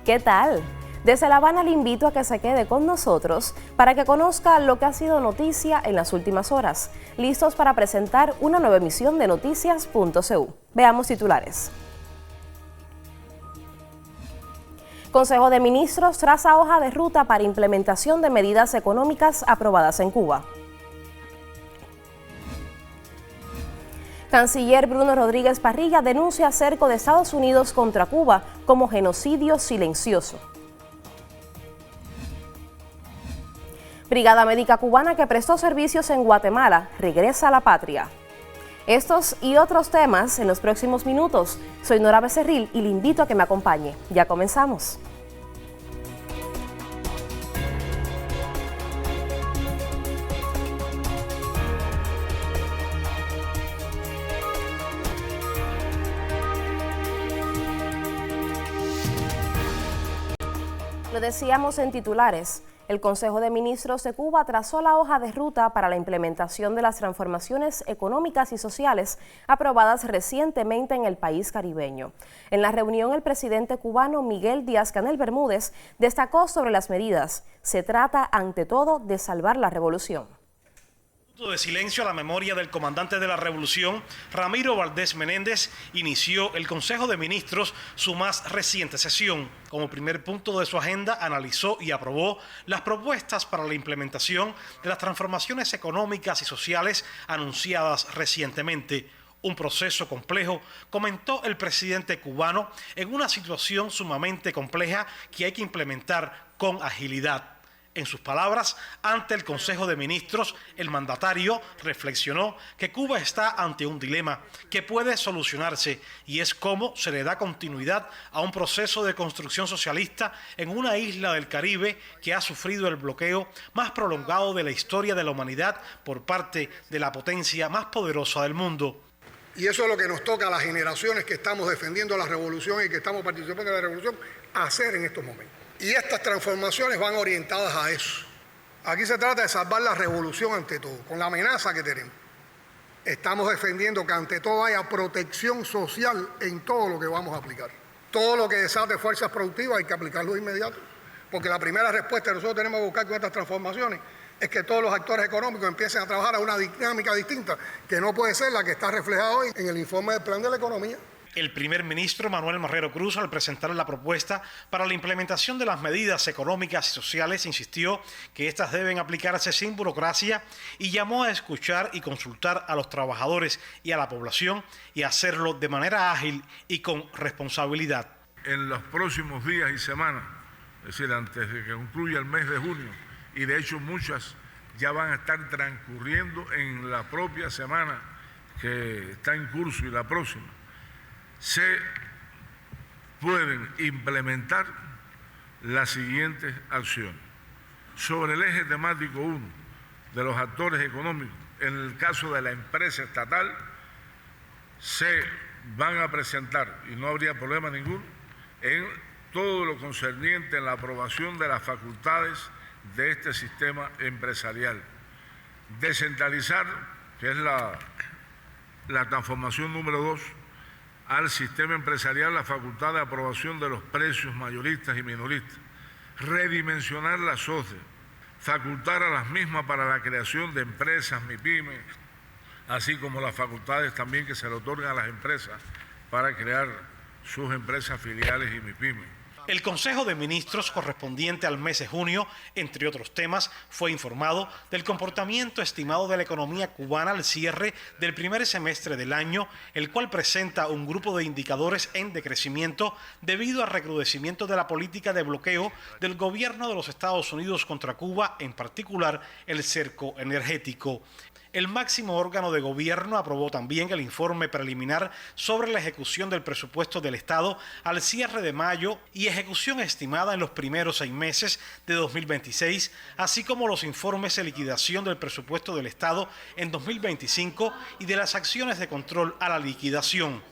¿Qué tal? Desde La Habana le invito a que se quede con nosotros para que conozca lo que ha sido noticia en las últimas horas. Listos para presentar una nueva emisión de Noticias.cu. Veamos titulares. Consejo de Ministros traza hoja de ruta para implementación de medidas económicas aprobadas en Cuba. Canciller Bruno Rodríguez Parrilla denuncia cerco de Estados Unidos contra Cuba como genocidio silencioso. Brigada Médica Cubana que prestó servicios en Guatemala regresa a la patria. Estos y otros temas en los próximos minutos. Soy Nora Becerril y le invito a que me acompañe. Ya comenzamos. Lo decíamos en titulares. El Consejo de Ministros de Cuba trazó la hoja de ruta para la implementación de las transformaciones económicas y sociales aprobadas recientemente en el país caribeño. En la reunión, el presidente cubano Miguel Díaz-Canel Bermúdez destacó sobre las medidas. Se trata, ante todo, de salvar la revolución. De silencio a la memoria del comandante de la revolución, Ramiro Valdés Menéndez, inició el Consejo de Ministros su más reciente sesión. Como primer punto de su agenda, analizó y aprobó las propuestas para la implementación de las transformaciones económicas y sociales anunciadas recientemente. Un proceso complejo, comentó el presidente cubano, en una situación sumamente compleja que hay que implementar con agilidad. En sus palabras, ante el Consejo de Ministros, el mandatario reflexionó que Cuba está ante un dilema que puede solucionarse y es cómo se le da continuidad a un proceso de construcción socialista en una isla del Caribe que ha sufrido el bloqueo más prolongado de la historia de la humanidad por parte de la potencia más poderosa del mundo. Y eso es lo que nos toca a las generaciones que estamos defendiendo la revolución y que estamos participando en la revolución hacer en estos momentos. Y estas transformaciones van orientadas a eso. Aquí se trata de salvar la revolución ante todo, con la amenaza que tenemos. Estamos defendiendo que ante todo haya protección social en todo lo que vamos a aplicar. Todo lo que desate fuerzas productivas hay que aplicarlo de inmediato, porque la primera respuesta que nosotros tenemos que buscar con estas transformaciones es que todos los actores económicos empiecen a trabajar a una dinámica distinta, que no puede ser la que está reflejada hoy en el informe del Plan de la Economía. El primer ministro Manuel Marrero Cruz, al presentar la propuesta para la implementación de las medidas económicas y sociales, insistió que estas deben aplicarse sin burocracia y llamó a escuchar y consultar a los trabajadores y a la población y hacerlo de manera ágil y con responsabilidad. En los próximos días y semanas, es decir, antes de que concluya el mes de junio, y de hecho muchas ya van a estar transcurriendo en la propia semana que está en curso y la próxima, se pueden implementar las siguientes acciones. Sobre el eje temático 1 de los actores económicos, en el caso de la empresa estatal, se van a presentar, y no habría problema ninguno, en todo lo concerniente en la aprobación de las facultades de este sistema empresarial. Descentralizar, que es la transformación número 2, al sistema empresarial la facultad de aprobación de los precios mayoristas y minoristas, redimensionar las OCDE, facultar a las mismas para la creación de empresas, MIPYME, así como las facultades también que se le otorgan a las empresas para crear sus empresas filiales y MIPYME. El Consejo de Ministros correspondiente al mes de junio, entre otros temas, fue informado del comportamiento estimado de la economía cubana al cierre del primer semestre del año, el cual presenta un grupo de indicadores en decrecimiento debido al recrudecimiento de la política de bloqueo del gobierno de los Estados Unidos contra Cuba, en particular el cerco energético. El máximo órgano de gobierno aprobó también el informe preliminar sobre la ejecución del presupuesto del Estado al cierre de mayo y ejecución estimada en los primeros 6 meses de 2026, así como los informes de liquidación del presupuesto del Estado en 2025 y de las acciones de control a la liquidación.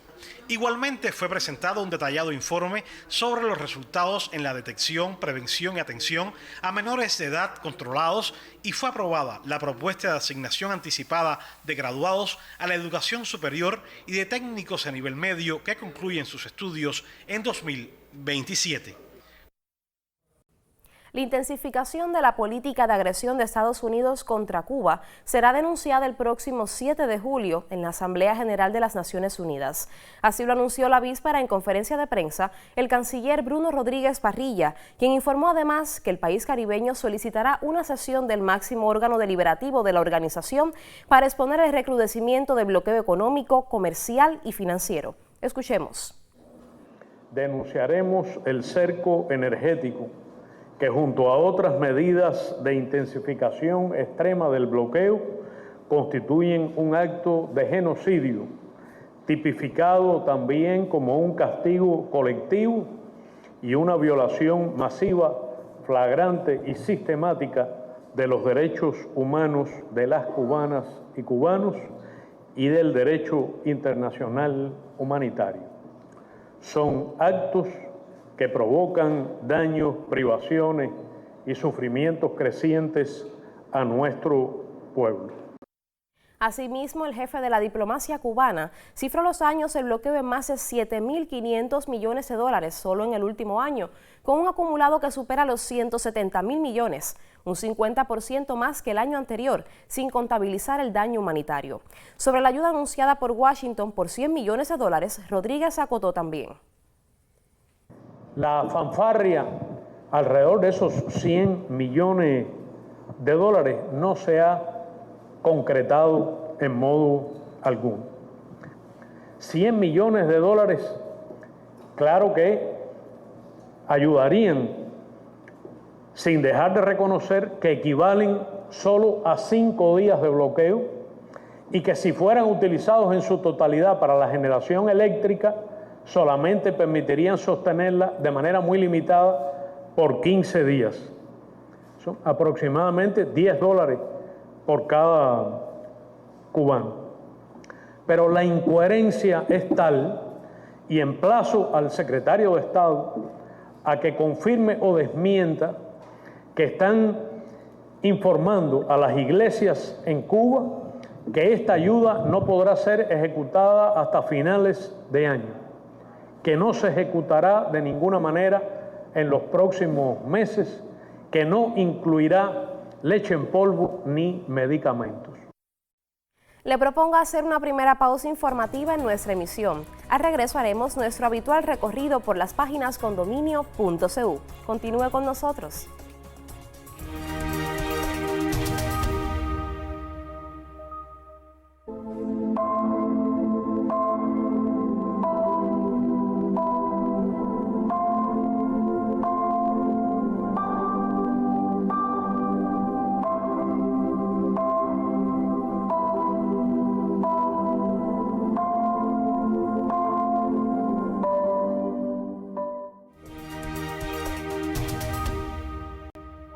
Igualmente fue presentado un detallado informe sobre los resultados en la detección, prevención y atención a menores de edad controlados y fue aprobada la propuesta de asignación anticipada de graduados a la educación superior y de técnicos a nivel medio que concluyen sus estudios en 2027. La intensificación de la política de agresión de Estados Unidos contra Cuba será denunciada el próximo 7 de julio en la Asamblea General de las Naciones Unidas. Así lo anunció la víspera en conferencia de prensa el canciller Bruno Rodríguez Parrilla, quien informó además que el país caribeño solicitará una sesión del máximo órgano deliberativo de la organización para exponer el recrudecimiento del bloqueo económico, comercial y financiero. Escuchemos. Denunciaremos el cerco energético que junto a otras medidas de intensificación extrema del bloqueo constituyen un acto de genocidio, tipificado también como un castigo colectivo y una violación masiva, flagrante y sistemática de los derechos humanos de las cubanas y cubanos y del derecho internacional humanitario. Son actos que provocan daños, privaciones y sufrimientos crecientes a nuestro pueblo. Asimismo, el jefe de la diplomacia cubana cifró los años del bloqueo en más de 7.500 millones de dólares solo en el último año, con un acumulado que supera los 170.000 millones, un 50% más que el año anterior, sin contabilizar el daño humanitario. Sobre la ayuda anunciada por Washington por 100 millones de dólares, Rodríguez acotó también. La fanfarria alrededor de esos 100 millones de dólares no se ha concretado en modo alguno. 100 millones de dólares, claro que ayudarían, sin dejar de reconocer que equivalen solo a 5 días de bloqueo y que si fueran utilizados en su totalidad para la generación eléctrica, solamente permitirían sostenerla de manera muy limitada por 15 días. Son aproximadamente $10 por cada cubano. Pero la incoherencia es tal, y emplazo al secretario de Estado a que confirme o desmienta que están informando a las iglesias en Cuba que esta ayuda no podrá ser ejecutada hasta finales de año, que no se ejecutará de ninguna manera en los próximos meses, que no incluirá leche en polvo ni medicamentos. Le propongo hacer una primera pausa informativa en nuestra emisión. Al regreso haremos nuestro habitual recorrido por las páginas condominio.cu. Continúe con nosotros.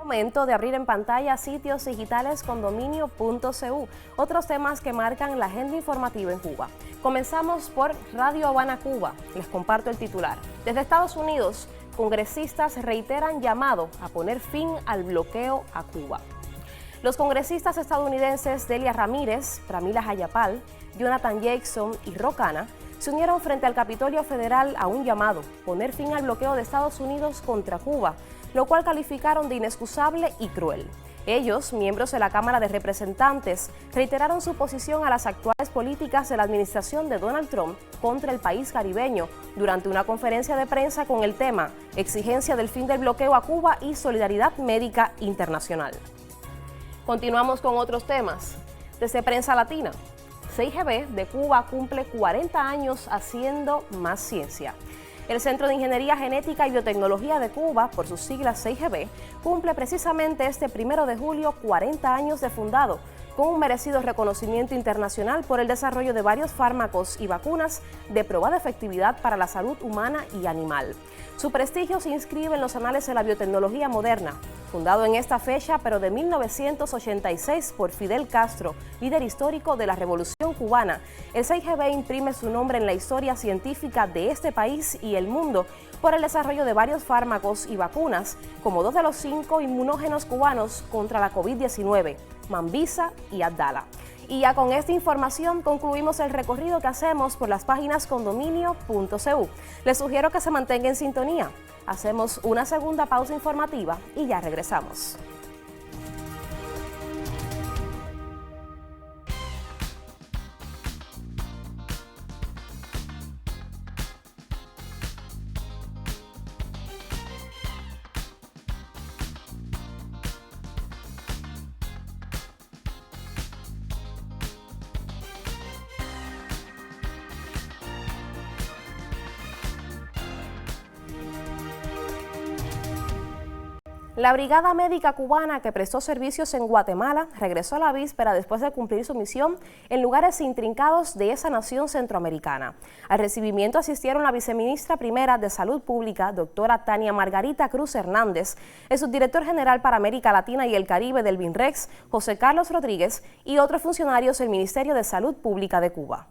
Momento de abrir en pantalla sitios digitales condominio.cu, otros temas que marcan la agenda informativa en Cuba. Comenzamos por Radio Habana, Cuba. Les comparto el titular. Desde Estados Unidos, congresistas reiteran llamado a poner fin al bloqueo a Cuba. Los congresistas estadounidenses Delia Ramírez, Pramila Jayapal, Jonathan Jackson y Rocana se unieron frente al Capitolio Federal a un llamado, poner fin al bloqueo de Estados Unidos contra Cuba, lo cual calificaron de inexcusable y cruel. Ellos, miembros de la Cámara de Representantes, reiteraron su posición a las actuales políticas de la administración de Donald Trump contra el país caribeño durante una conferencia de prensa con el tema Exigencia del fin del bloqueo a Cuba y solidaridad médica internacional. Continuamos con otros temas. Desde Prensa Latina, CIGB de Cuba cumple 40 años haciendo más ciencia. El Centro de Ingeniería Genética y Biotecnología de Cuba, por sus siglas CIGB, cumple precisamente este 1 de julio 40 años de fundado, con un merecido reconocimiento internacional por el desarrollo de varios fármacos y vacunas de probada efectividad para la salud humana y animal. Su prestigio se inscribe en los anales de la biotecnología moderna. Fundado en esta fecha, pero de 1986 por Fidel Castro, líder histórico de la Revolución Cubana, el CIGB imprime su nombre en la historia científica de este país y el mundo por el desarrollo de varios fármacos y vacunas, como 2 de los 5 inmunógenos cubanos contra la COVID-19, Mambisa y Abdala. Y ya con esta información concluimos el recorrido que hacemos por las páginas condominio.cu. Les sugiero que se mantenga en sintonía. Hacemos una segunda pausa informativa y ya regresamos. La Brigada Médica Cubana, que prestó servicios en Guatemala, regresó a la víspera después de cumplir su misión en lugares intrincados de esa nación centroamericana. Al recibimiento asistieron la viceministra primera de Salud Pública, doctora Tania Margarita Cruz Hernández, el subdirector general para América Latina y el Caribe del BINREX, José Carlos Rodríguez, y otros funcionarios del Ministerio de Salud Pública de Cuba.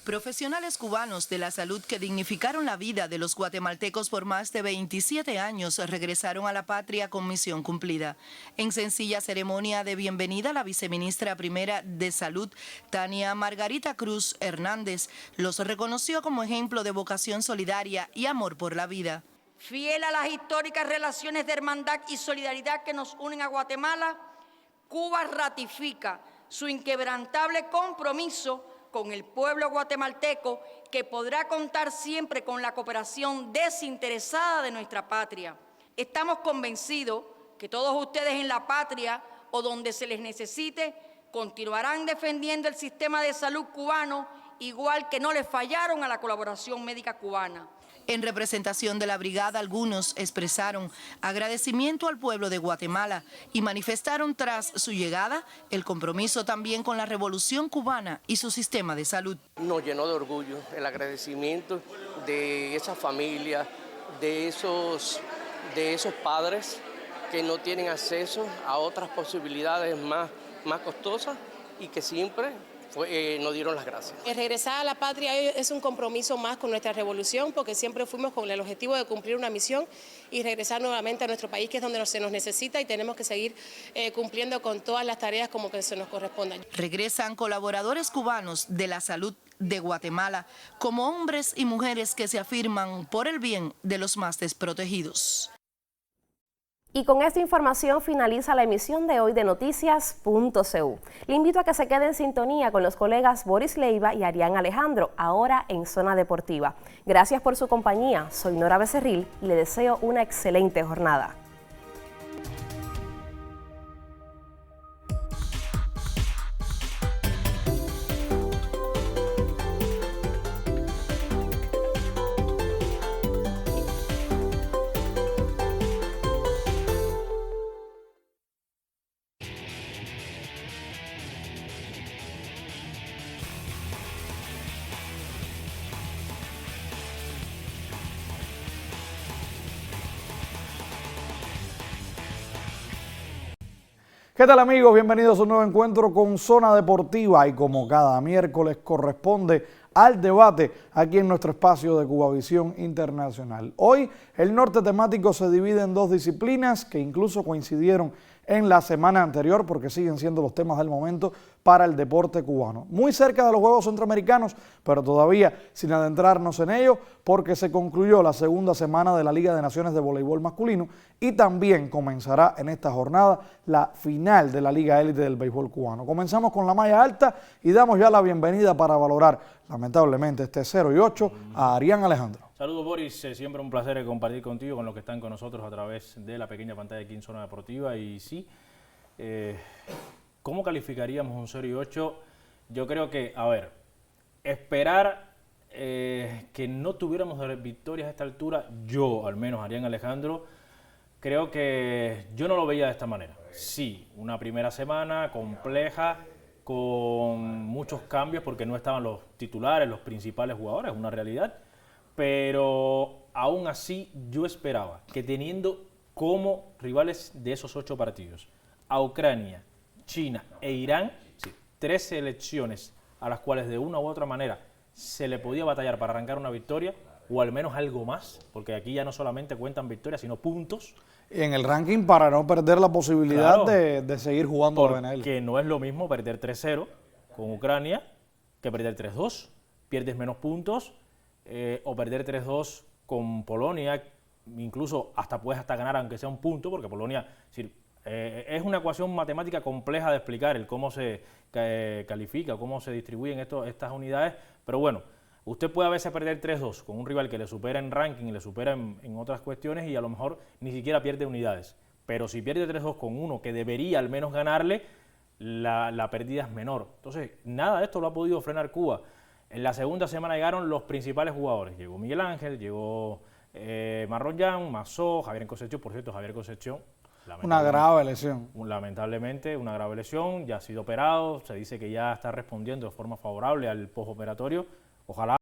Profesionales cubanos de la salud que dignificaron la vida de los guatemaltecos por más de 27 años regresaron a la patria con misión cumplida. En sencilla ceremonia de bienvenida, la viceministra primera de Salud, Tania Margarita Cruz Hernández, los reconoció como ejemplo de vocación solidaria y amor por la vida. Fiel a las históricas relaciones de hermandad y solidaridad que nos unen a Guatemala, Cuba ratifica su inquebrantable compromiso con el pueblo guatemalteco, que podrá contar siempre con la cooperación desinteresada de nuestra patria. Estamos convencidos que todos ustedes en la patria o donde se les necesite continuarán defendiendo el sistema de salud cubano, igual que no les fallaron a la colaboración médica cubana. En representación de la brigada, algunos expresaron agradecimiento al pueblo de Guatemala y manifestaron tras su llegada el compromiso también con la revolución cubana y su sistema de salud. Nos llenó de orgullo el agradecimiento de esa familia, de esos padres que no tienen acceso a otras posibilidades más costosas y que siempre nos dieron las gracias. Regresar a la patria es un compromiso más con nuestra revolución, porque siempre fuimos con el objetivo de cumplir una misión y regresar nuevamente a nuestro país, que es donde se nos necesita, y tenemos que seguir cumpliendo con todas las tareas como que se nos correspondan. Regresan colaboradores cubanos de la salud de Guatemala como hombres y mujeres que se afirman por el bien de los más desprotegidos. Y con esta información finaliza la emisión de hoy de Noticias.cu. Le invito a que se quede en sintonía con los colegas Boris Leiva y Arián Alejandro, ahora en Zona Deportiva. Gracias por su compañía. Soy Nora Becerril y le deseo una excelente jornada. ¿Qué tal, amigos? Bienvenidos a un nuevo encuentro con Zona Deportiva, y como cada miércoles corresponde al debate aquí en nuestro espacio de Cubavisión Internacional. Hoy el norte temático se divide en dos disciplinas que incluso coincidieron en la semana anterior, porque siguen siendo los temas del momento para el deporte cubano. Muy cerca de los Juegos Centroamericanos, pero todavía sin adentrarnos en ello, porque se concluyó la segunda semana de la Liga de Naciones de Voleibol Masculino y también comenzará en esta jornada la final de la Liga Élite del Béisbol Cubano. Comenzamos con la malla alta y damos ya la bienvenida para valorar, lamentablemente, este 0-8 a Arián Alejandro. Saludos, Boris, siempre un placer compartir contigo, con los que están con nosotros a través de la pequeña pantalla aquí en Zona Deportiva. Y sí, ¿cómo calificaríamos un 0-8? Yo creo que, a ver, esperar que no tuviéramos victorias a esta altura, yo al menos, Arián Alejandro, creo que yo no lo veía de esta manera. Sí, una primera semana compleja, con muchos cambios porque no estaban los titulares, los principales jugadores, es una realidad. Pero aún así yo esperaba que, teniendo como rivales de esos 8 partidos a Ucrania, China e Irán, sí, 3 selecciones a las cuales de una u otra manera se le podía batallar para arrancar una victoria, o al menos algo más, porque aquí ya no solamente cuentan victorias, sino puntos. Y en el ranking para no perder la posibilidad de seguir jugando la BNL. Que no es lo mismo perder 3-0 con Ucrania que perder 3-2. Pierdes menos puntos, o perder 3-2 con Polonia, incluso puedes ganar aunque sea un punto, porque Polonia es una ecuación matemática compleja de explicar el cómo se califica, cómo se distribuyen estas unidades, pero bueno, usted puede a veces perder 3-2 con un rival que le supera en ranking y le supera en otras cuestiones y a lo mejor ni siquiera pierde unidades, pero si pierde 3-2 con uno que debería al menos ganarle, la pérdida es menor. Entonces, nada de esto lo ha podido frenar Cuba. En la segunda semana llegaron los principales jugadores. Llegó Miguel Ángel, llegó Marrón, Mazó, Javier Concepción. Por cierto, Javier Concepción, una grave lesión. Lamentablemente, una grave lesión. Ya ha sido operado. Se dice que ya está respondiendo de forma favorable al postoperatorio. Ojalá,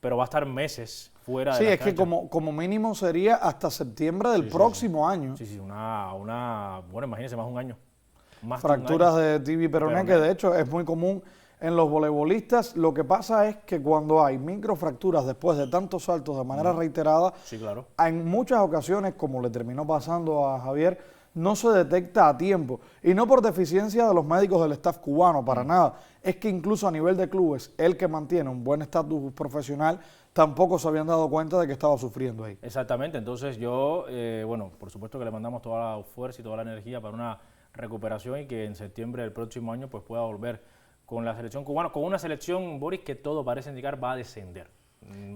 pero va a estar meses fuera de la cancha. Que como mínimo sería hasta septiembre del próximo año. Bueno, imagínense, más de un año. Fracturas de tibia y peroné, que de hecho es muy común en los voleibolistas. Lo que pasa es que cuando hay microfracturas después de tantos saltos de manera reiterada, en muchas ocasiones, como le terminó pasando a Javier, no se detecta a tiempo. Y no por deficiencia de los médicos del staff cubano, para nada. Es que incluso a nivel de clubes, el que mantiene un buen estatus profesional, tampoco se habían dado cuenta de que estaba sufriendo ahí. Exactamente. Entonces yo, bueno, por supuesto que le mandamos toda la fuerza y toda la energía para una recuperación y que en septiembre del próximo año pues pueda volver con la selección cubana, con una selección, Boris, que todo parece indicar va a descender.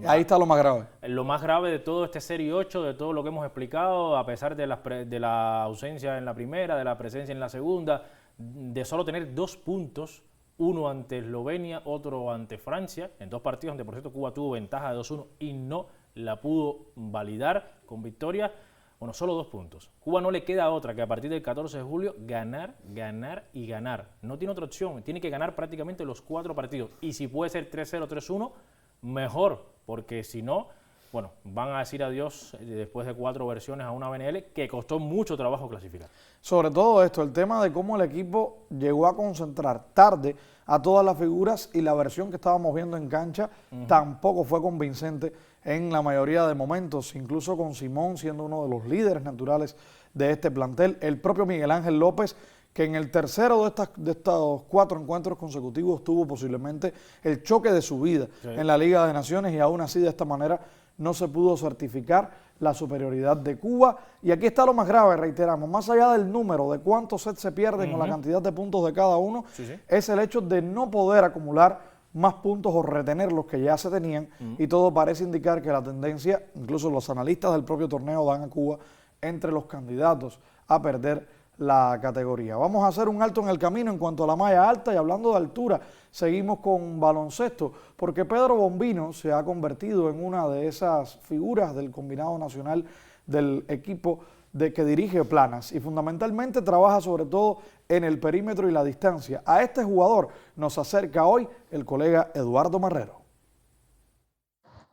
Ahí está lo más grave. Lo más grave de todo este Serie 8, de todo lo que hemos explicado, a pesar de la ausencia en la primera, de la presencia en la segunda, de solo tener 2 puntos, uno ante Eslovenia, otro ante Francia, en 2 partidos donde por cierto Cuba tuvo ventaja de 2-1 y no la pudo validar con victoria. Bueno, solo 2 puntos. Cuba no le queda otra que a partir del 14 de julio ganar, ganar y ganar. No tiene otra opción, tiene que ganar prácticamente los 4 partidos. Y si puede ser 3-0, 3-1, mejor, porque si no, bueno, van a decir adiós después de 4 versiones a una BNL que costó mucho trabajo clasificar. Sobre todo esto, el tema de cómo el equipo llegó a concentrar tarde a todas las figuras y la versión que estábamos viendo en cancha tampoco fue convincente en la mayoría de momentos, incluso con Simón siendo uno de los líderes naturales de este plantel. El propio Miguel Ángel López, que en el tercero de estos 4 encuentros consecutivos tuvo posiblemente el choque de su vida en la Liga de Naciones y aún así de esta manera no se pudo certificar la superioridad de Cuba. Y aquí está lo más grave, reiteramos, más allá del número de cuántos sets se pierden o la cantidad de puntos de cada uno, es el hecho de no poder acumular más puntos o retener los que ya se tenían y todo parece indicar que la tendencia, incluso los analistas del propio torneo dan a Cuba entre los candidatos a perder la categoría. Vamos a hacer un alto en el camino en cuanto a la malla alta y hablando de altura, seguimos con baloncesto, porque Pedro Bombino se ha convertido en una de esas figuras del combinado nacional del equipo que dirige Planas y fundamentalmente trabaja sobre todo en el perímetro y la distancia. A este jugador nos acerca hoy el colega Eduardo Marrero.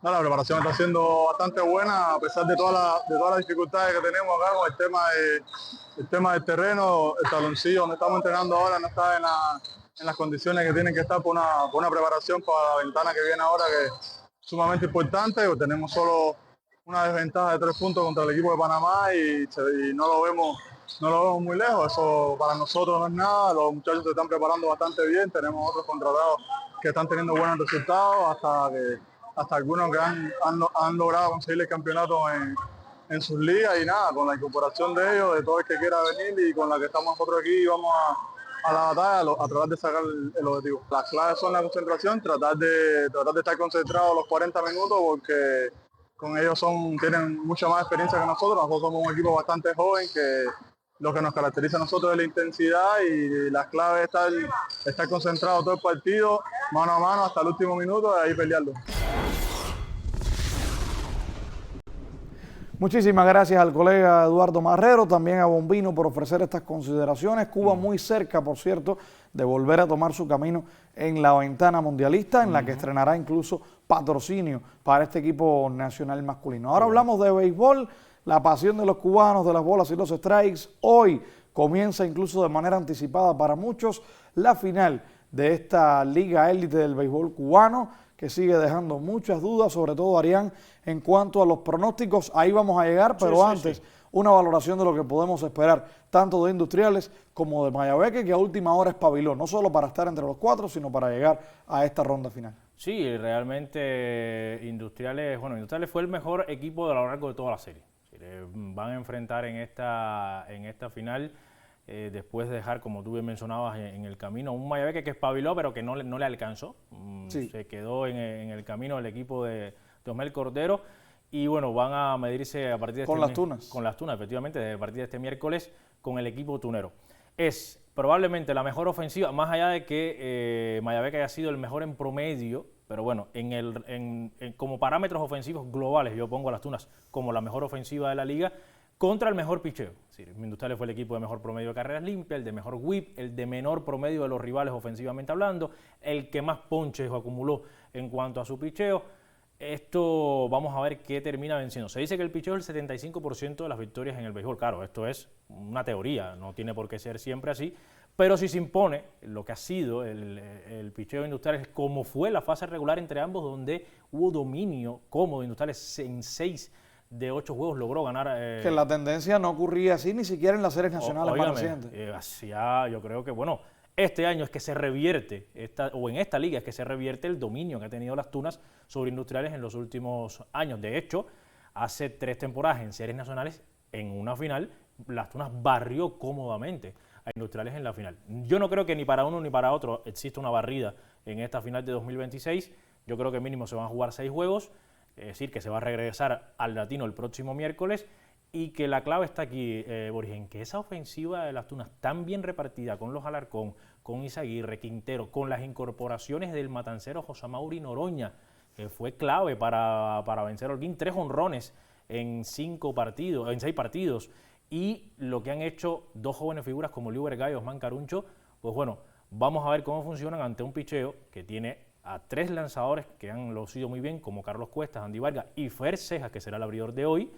No, la preparación está siendo bastante buena a pesar de todas las dificultades que tenemos acá con el tema del terreno. El taloncillo donde estamos entrenando ahora no está en las condiciones que tienen que estar por una preparación para la ventana que viene ahora, que es sumamente importante. Tenemos solo una desventaja de 3 puntos contra el equipo de Panamá y no lo vemos muy lejos. Eso para nosotros no es nada. Los muchachos se están preparando bastante bien. Tenemos otros contratados que están teniendo buenos resultados hasta algunos que han logrado conseguir el campeonato en sus ligas y nada, con la incorporación de ellos, de todo el que quiera venir y con la que estamos nosotros aquí, vamos a la batalla a tratar de sacar el objetivo. Las claves son la concentración, tratar de estar concentrados los 40 minutos porque con ellos tienen mucha más experiencia que nosotros somos un equipo bastante joven que lo que nos caracteriza a nosotros es la intensidad y las claves es estar concentrado todo el partido, mano a mano hasta el último minuto y ahí pelearlo. Muchísimas gracias al colega Eduardo Marrero, también a Bombino por ofrecer estas consideraciones. Cuba muy cerca, por cierto, de volver a tomar su camino en la ventana mundialista, en la que estrenará incluso patrocinio para este equipo nacional masculino. Ahora hablamos de béisbol, la pasión de los cubanos, de las bolas y los strikes. Hoy comienza incluso de manera anticipada para muchos la final de esta liga élite del béisbol cubano, que sigue dejando muchas dudas, sobre todo, Arián, en cuanto a los pronósticos. Ahí vamos a llegar, pero antes, una valoración de lo que podemos esperar, tanto de Industriales como de Mayabeque, que a última hora espabiló, no solo para estar entre los 4, sino para llegar a esta ronda final. Sí, realmente Industriales fue el mejor equipo a lo largo de toda la serie. Van a enfrentar en esta final, después de dejar, como tú bien mencionabas, en el camino un Mayabeque que espabiló, pero que no le alcanzó. Se quedó en el camino el equipo de Osmel Cordero. Y bueno, van a medirse a partir de con las Tunas. Con las Tunas, efectivamente, a partir de este miércoles con el equipo tunero. Es probablemente la mejor ofensiva, más allá de que Mayabeque haya sido el mejor en promedio, pero bueno, como parámetros ofensivos globales, yo pongo a las Tunas como la mejor ofensiva de la liga contra el mejor picheo. Es decir, Industriales fue el equipo de mejor promedio de carreras limpias, el de mejor whip, el de menor promedio de los rivales ofensivamente hablando, el que más ponches acumuló en cuanto a su picheo. Esto vamos a ver qué termina venciendo. Se dice que el picheo es el 75% de las victorias en el béisbol. Claro, esto es una teoría, no tiene por qué ser siempre así, pero si se impone lo que ha sido el picheo de Industriales, como fue la fase regular entre ambos, donde hubo dominio cómodo, Industriales en 6 de 8 juegos logró ganar. Que la tendencia no ocurría así ni siquiera en las series nacionales más recientes. Yo creo que, bueno, este año es que se revierte, en esta liga es que se revierte el dominio que ha tenido las Tunas sobre Industriales en los últimos años. De hecho, hace 3 temporadas en series nacionales, en una final, las Tunas barrió cómodamente a Industriales en la final. Yo no creo que ni para uno ni para otro exista una barrida en esta final de 2026. Yo creo que mínimo se van a jugar 6 juegos, es decir, que se va a regresar al Latino el próximo miércoles. Y que la clave está aquí, Borges, en que esa ofensiva de las Tunas tan bien repartida con los Alarcón, con Izaguirre, Quintero, con las incorporaciones del matancero José Mauri Noroña, que fue clave para vencer a Holguín, 3 honrones en 6 partidos, y lo que han hecho 2 jóvenes figuras como Liu Vergay y Osman Caruncho, pues bueno, vamos a ver cómo funcionan ante un picheo que tiene a 3 lanzadores que han lucido muy bien, como Carlos Cuestas, Andy Vargas y Fer Cejas, que será el abridor de hoy,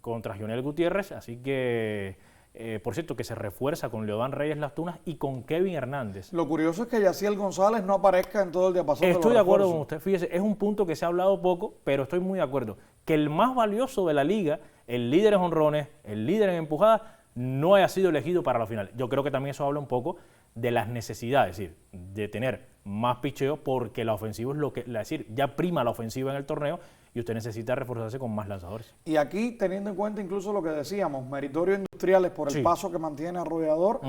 contra Gionel Gutiérrez, así que, por cierto, que se refuerza con Leodán Reyes Las Tunas y con Kevin Hernández. Lo curioso es que Yaciel González no aparezca en todo el diapasón. Estoy de acuerdo con usted, fíjese, es un punto que se ha hablado poco, pero estoy muy de acuerdo, que el más valioso de la liga, el líder en honrones, el líder en empujadas, no haya sido elegido para la final. Yo creo que también eso habla un poco de las necesidades, es decir, de tener más picheo, porque la ofensiva es es decir, ya prima la ofensiva en el torneo, y usted necesita reforzarse con más lanzadores. Y aquí, teniendo en cuenta incluso lo que decíamos, meritorio Industriales por el paso que mantiene Arrollador,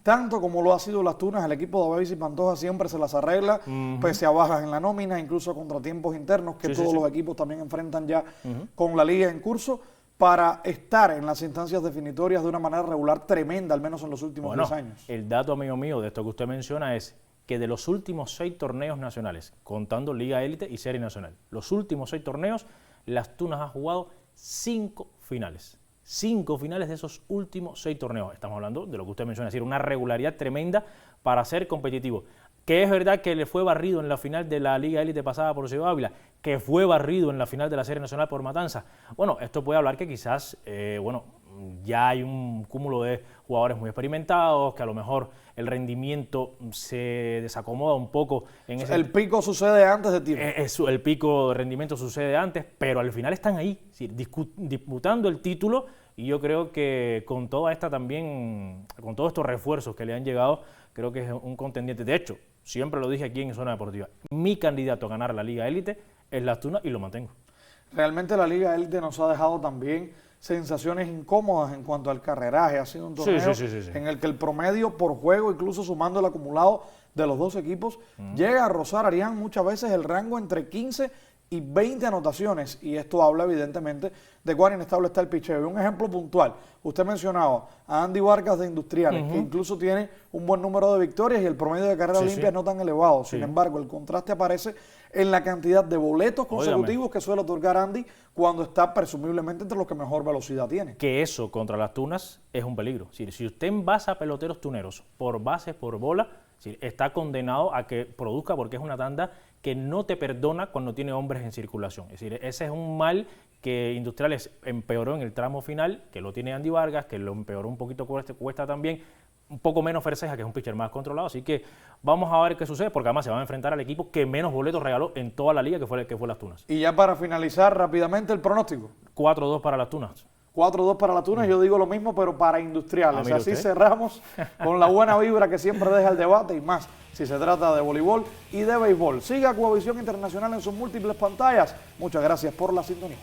tanto como lo ha sido las Tunas, el equipo de Abeis y Pantoja siempre se las arregla, pese a bajas en la nómina, incluso contratiempos internos que todos los equipos también enfrentan ya con la liga en curso, para estar en las instancias definitorias de una manera regular tremenda, al menos en los últimos 10 años. El dato, amigo mío, de esto que usted menciona es que de los últimos 6 torneos nacionales, contando Liga Élite y Serie Nacional, los últimos 6 torneos, las Tunas han jugado 5 finales. 5 finales de esos últimos 6 torneos. Estamos hablando de lo que usted menciona, es decir, una regularidad tremenda para ser competitivo. Que es verdad que le fue barrido en la final de la Liga Élite pasada por Ciudad Ávila, que fue barrido en la final de la Serie Nacional por Matanza. Bueno, esto puede hablar que quizás, ya hay un cúmulo de jugadores muy experimentados, que a lo mejor el rendimiento se desacomoda un poco. El pico sucede antes de tiempo. El pico de rendimiento sucede antes, pero al final están ahí, disputando el título, y yo creo que con toda esta también, con todos estos refuerzos que le han llegado, creo que es un contendiente. De hecho, siempre lo dije aquí en Zona Deportiva, mi candidato a ganar la Liga Élite es Las Tunas y lo mantengo. Realmente la Liga Élite nos ha dejado también sensaciones incómodas en cuanto al carreraje. Ha sido un torneo en el que el promedio por juego, incluso sumando el acumulado de los 2 equipos, llega a rozar, Arián, muchas veces el rango entre 15 y 20 anotaciones, y esto habla evidentemente de cuán inestable está el picheo. Y un ejemplo puntual, usted mencionaba a Andy Vargas de Industriales, que incluso tiene un buen número de victorias y el promedio de carreras limpias no tan elevado. Sin embargo, el contraste aparece en la cantidad de boletos consecutivos que suele otorgar Andy cuando está presumiblemente entre los que mejor velocidad tiene. Que eso contra las Tunas es un peligro. Si usted envasa a peloteros tuneros por bases, por bola, está condenado a que produzca, porque es una tanda que no te perdona cuando tiene hombres en circulación. Es decir, ese es un mal que Industriales empeoró en el tramo final, que lo tiene Andy Vargas, que lo empeoró un poquito Cuesta también, un poco menos Ferceja, que es un pitcher más controlado, así que vamos a ver qué sucede, porque además se van a enfrentar al equipo que menos boletos regaló en toda la liga, que fue las Tunas. Y ya para finalizar rápidamente el pronóstico. 4-2 para las Tunas. 4-2 para las Tunas, yo digo lo mismo, pero para Industriales. Así usted. cerramos con la buena vibra que siempre deja el debate y más si se trata de voleibol y de béisbol. Siga Cubavisión Internacional en sus múltiples pantallas. Muchas gracias por la sintonía.